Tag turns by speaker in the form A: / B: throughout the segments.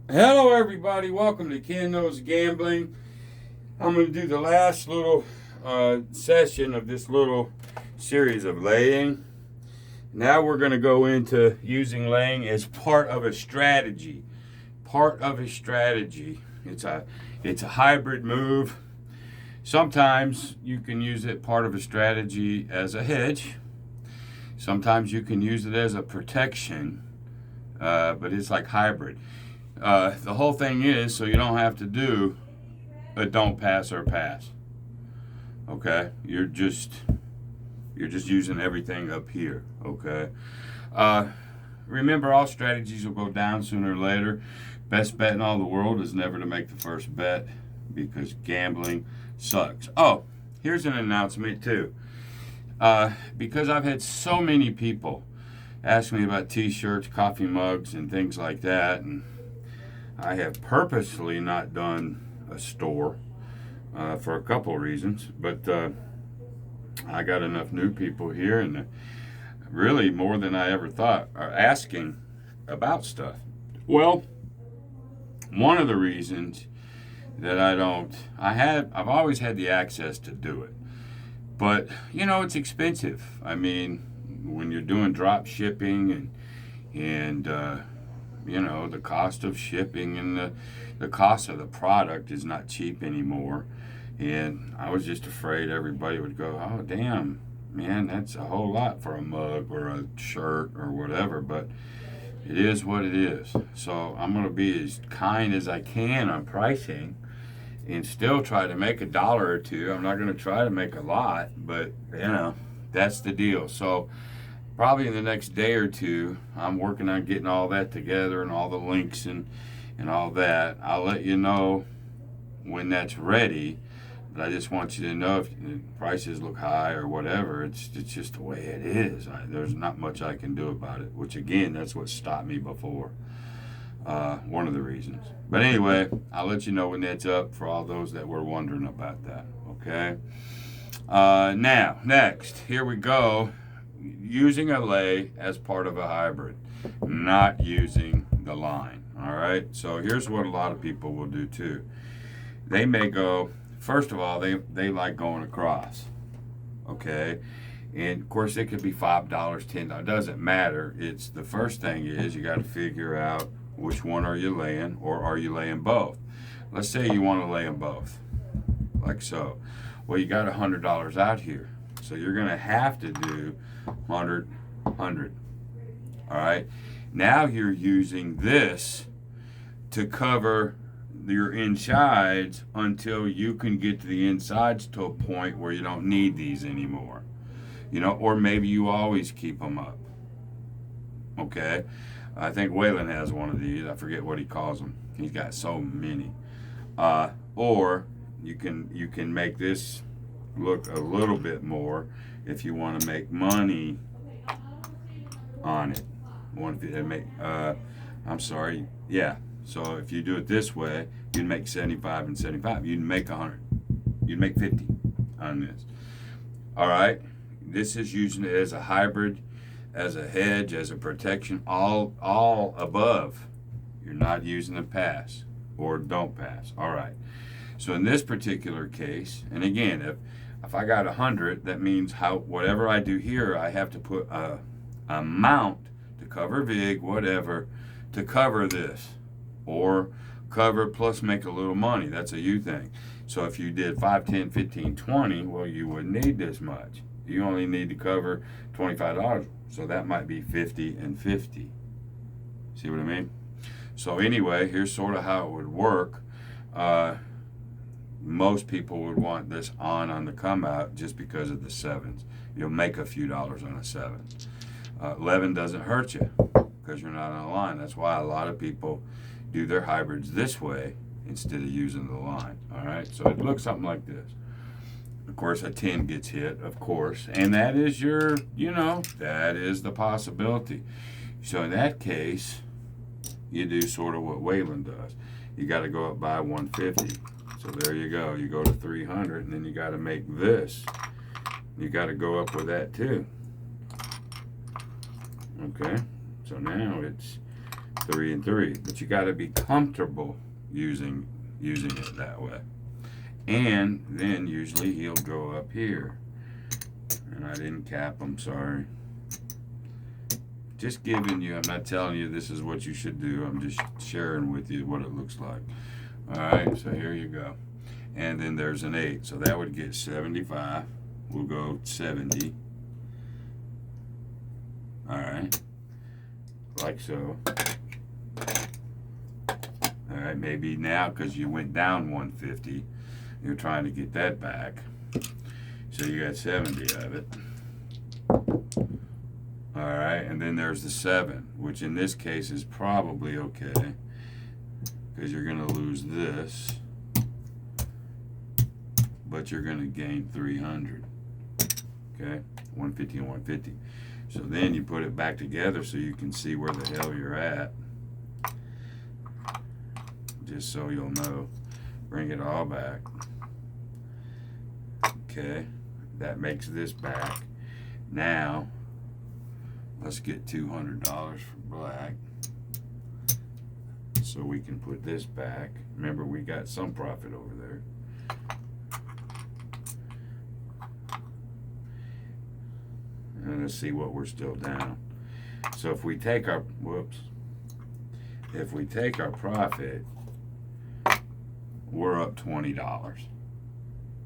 A: Hello, everybody. Welcome to Ken Knows Gambling. I'm going to do the last little session of this little series of laying. Now we're going to go into using laying as part of a strategy. Part of a strategy. It's a hybrid move. Sometimes you can use it part of a strategy as a hedge. Sometimes you can use it as a protection, but it's like hybrid. The whole thing is so you don't have to do a don't pass or pass. Okay, you're just using everything up here. Okay. Remember, all strategies will go down sooner or later. Best bet in all the world is never to make the first bet because gambling sucks. Oh, here's an announcement too. Because I've had so many people ask me about t-shirts, coffee mugs, and things like that, and I have purposely not done a store for a couple of reasons, but I got enough new people here, and really more than I ever thought are asking about stuff. Well, one of the reasons that I've always had the access to do it, but it's expensive. I mean, when you're doing drop shipping and the cost of shipping and the cost of the product is not cheap anymore. And I was just afraid everybody would go, oh, damn, man, that's a whole lot for a mug or a shirt or whatever. But it is what it is. So I'm going to be as kind as I can on pricing and still try to make $1 or $2. I'm not going to try to make a lot, but, that's the deal. So probably in the next day or two, I'm working on getting all that together and all the links and all that. I'll let you know when that's ready. But I just want you to know if the prices look high or whatever, it's just the way it is. There's not much I can do about it, which again, that's what stopped me before. One of the reasons. But anyway, I'll let you know when that's up for all those that were wondering about that. Okay? Now, next, here we go. Using a lay as part of a hybrid, not using the line. All right? So here's what a lot of people will do too. They may go, first of all, they like going across. Okay? And of course, it could be $5, $10. It doesn't matter. It's the first thing is you got to figure out which one are you laying, or are you laying both? Let's say you want to lay them both, like so. Well, you got $100 out here, so you're going to have to do 100, 100. All right. Now you're using this to cover your insides until you can get to the insides to a point where you don't need these anymore. Or maybe you always keep them up. Okay. I think Waylon has one of these. I forget what he calls them. He's got so many. Or you can make this look a little bit more if you want to make money on it. I'm sorry. Yeah. So if you do it this way, you'd make 75 and 75. You'd make 100. You'd make 50 on this. All right. This is using it as a hybrid, as a hedge, as a protection, all above. You're not using the pass or don't pass. All right. So in this particular case, and again, if I got 100, that means whatever I do here, I have to put a amount to cover VIG, whatever, to cover this, or cover plus make a little money. That's a you thing. So if you did 5, 10, 15, 20, well, you wouldn't need this much. You only need to cover $25. So that might be 50 and 50. See what I mean? So anyway, here's sort of how it would work. Most people would want this on the come out just because of the sevens. You'll make a few dollars on a 7. 11 doesn't hurt you because you're not on a line. That's why a lot of people do their hybrids this way instead of using the line. All right, so it looks something like this. Of course, a 10 gets hit, of course, and that is that is the possibility. So in that case, you do sort of what Waylon does. You got to go up by 150. So there you go. You go to 300, and then you got to make this. You got to go up with that too. Okay, so now it's 3 and 3. But you got to be comfortable using it that way. And then usually he'll go up here. And I didn't cap him, sorry. Just giving you, I'm not telling you this is what you should do. I'm just sharing with you what it looks like. Alright, so here you go. And then there's an 8. So that would get 75. We'll go 70. Alright. Like so. Alright, maybe now because you went down 150, you're trying to get that back. So you got 70 of it. Alright, and then there's the 7, which in this case is probably okay. Because you're going to lose this. But you're going to gain 300. Okay? 150 and 150. So then you put it back together so you can see where the hell you're at. Just so you'll know. Bring it all back. Okay? That makes this back. Now, let's get $200 for black. So we can put this back. Remember, we got some profit over there. And let's see what we're still down. So if we take our, if we take our profit, we're up $20.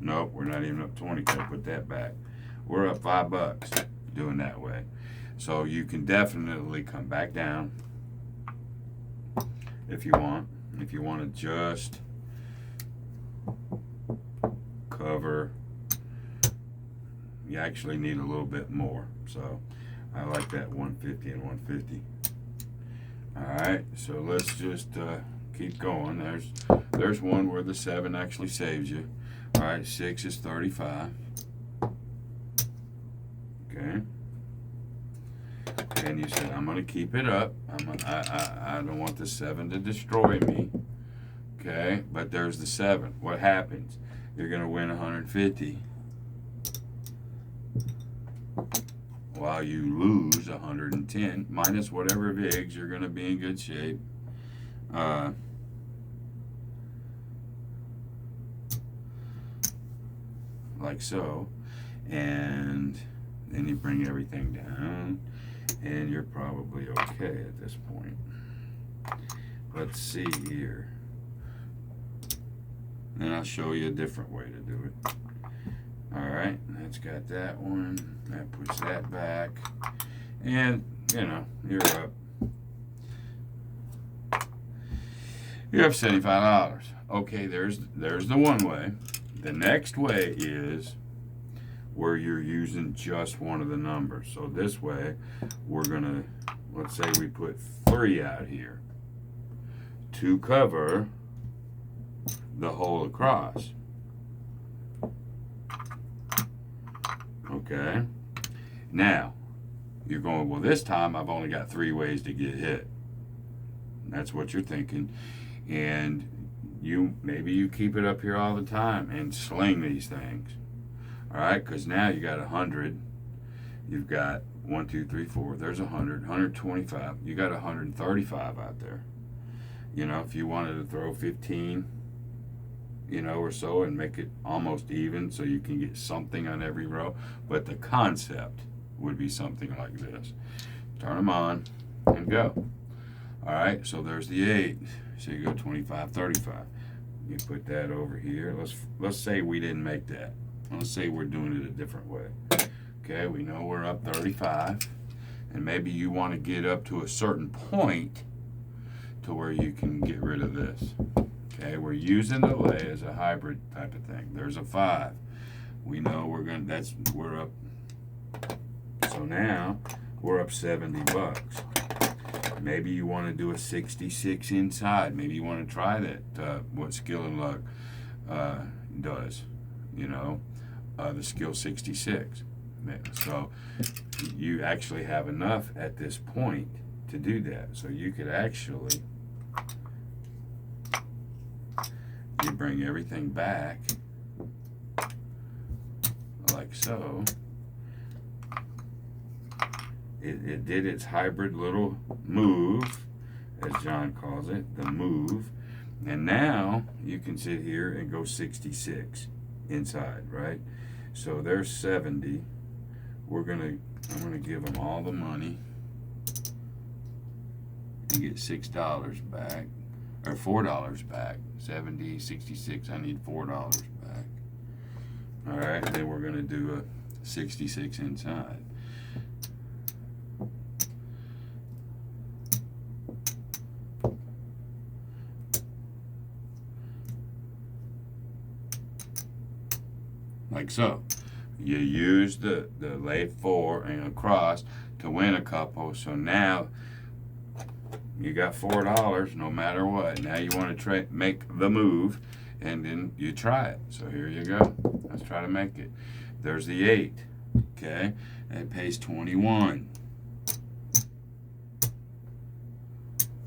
A: Nope, we're not even up 20. Gotta put that back. We're up $5 doing that way. So you can definitely come back down if you want. If you want to just cover, you actually need a little bit more. So I like that 150 and 150. Alright, so let's just keep going. There's one where the 7 actually saves you. Alright, 6 is 35. Okay. And you said, I'm going to keep it up. I don't want the 7 to destroy me. Okay, but there's the 7. What happens? You're going to win 150. While you lose 110. Minus whatever VIGs, you're going to be in good shape. Like so. And then you bring everything down. And you're probably okay at this point. Let's see here. And I'll show you a different way to do it. Alright, that's got that one. That puts that back. And, you know, you're up. You have $75. Okay, there's the one way. The next way is where you're using just one of the numbers. So this way, we're gonna, let's say we put 3 out here to cover the whole across. Okay. Now, you're going, well, this time I've only got 3 ways to get hit. That's what you're thinking. And maybe you keep it up here all the time and sling these things. All right, because now you got 100. You've got 1, 2, 3, 4. There's 100, 125. You got 135 out there. You know, if you wanted to throw 15, you know, or so, and make it almost even so you can get something on every row. But the concept would be something like this. Turn them on and go. All right, so there's the 8. So you go 25, 35. You put that over here. Let's say we didn't make that. Let's say we're doing it a different way. Okay, we know we're up 35. And maybe you want to get up to a certain point to where you can get rid of this. Okay, we're using the lay as a hybrid type of thing. There's a 5. We know we're up. So now we're up $70. Maybe you want to do a 66 inside. Maybe you want to try that, what Skill and Luck does, you know, the Skill 66. So you actually have enough at this point to do that. So you could actually, you bring everything back like so. It did its hybrid little move, as John calls it, the move. And now you can sit here and go 66 inside, right? So there's 70. I'm gonna give them all the money and get $6 back, or $4 back. 70, 66, I need $4 back. All right, and then we're gonna do a 66 inside. Like so. You use the lay 4 and across to win a couple. So now you got $4 no matter what. Now you want to make the move, and then you try it. So here you go. Let's try to make it. There's the 8. Okay, it pays 21.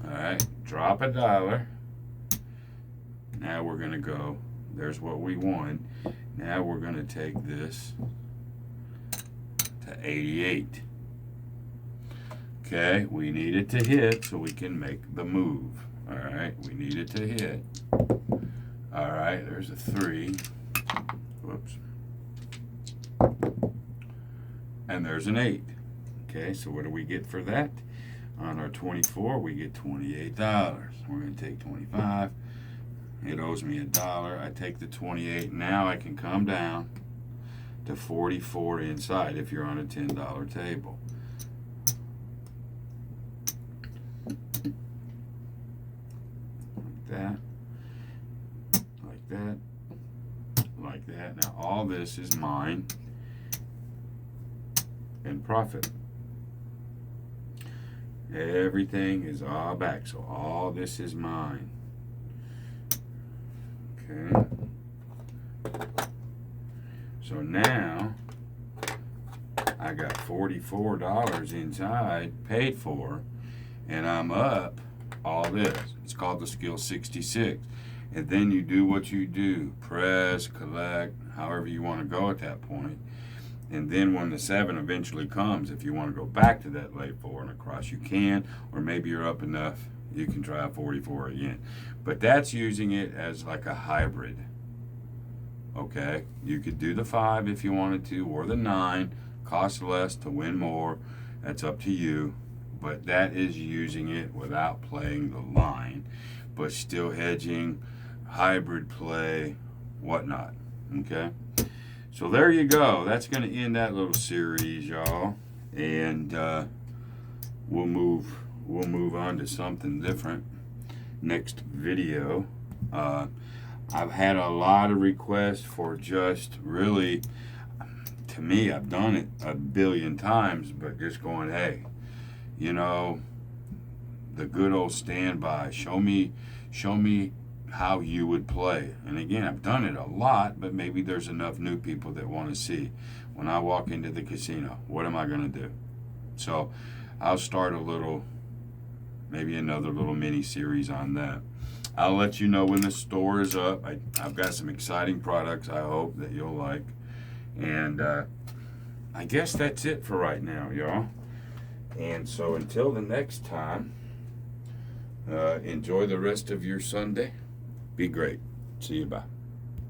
A: All right, drop $1. Now we're gonna go. There's what we won. Now we're going to take this to 88. Okay, we need it to hit so we can make the move. All right, we need it to hit. All right, there's a 3. Whoops. And there's an 8. Okay, so what do we get for that? On our 24, we get $28. We're going to take 25. It owes me $1. I take the 28. Now I can come down to 44 inside if you're on a $10 table. Like that. Like that. Like that. Now all this is mine and profit. Everything is all back. So all this is mine. Okay. So now I got $44 inside paid for, and I'm up all this. It's called the skill 66. And then you do what you do, press, collect, however you want to go at that point. And then when the 7 eventually comes, if you want to go back to that lay 4 and across, you can, or maybe you're up enough, you can try 44 again. But that's using it as like a hybrid. Okay, you could do the 5 if you wanted to, or the 9, cost less to win more. That's up to you. But that is using it without playing the line, but still hedging, hybrid play, whatnot. Okay, so there you go. That's going to end that little series, y'all, and we'll move on to something different next video. I've had a lot of requests for just really, to me, I've done it a billion times, but just going, hey, you know, the good old standby, show me how you would play. And again, I've done it a lot, but maybe there's enough new people that want to see, when I walk into the casino, what am I going to do? So I'll start maybe another little mini series on that. I'll let you know when the store is up. I've got some exciting products I hope that you'll like. And I guess that's it for right now, y'all. And so until the next time, enjoy the rest of your Sunday. Be great. See you. Bye.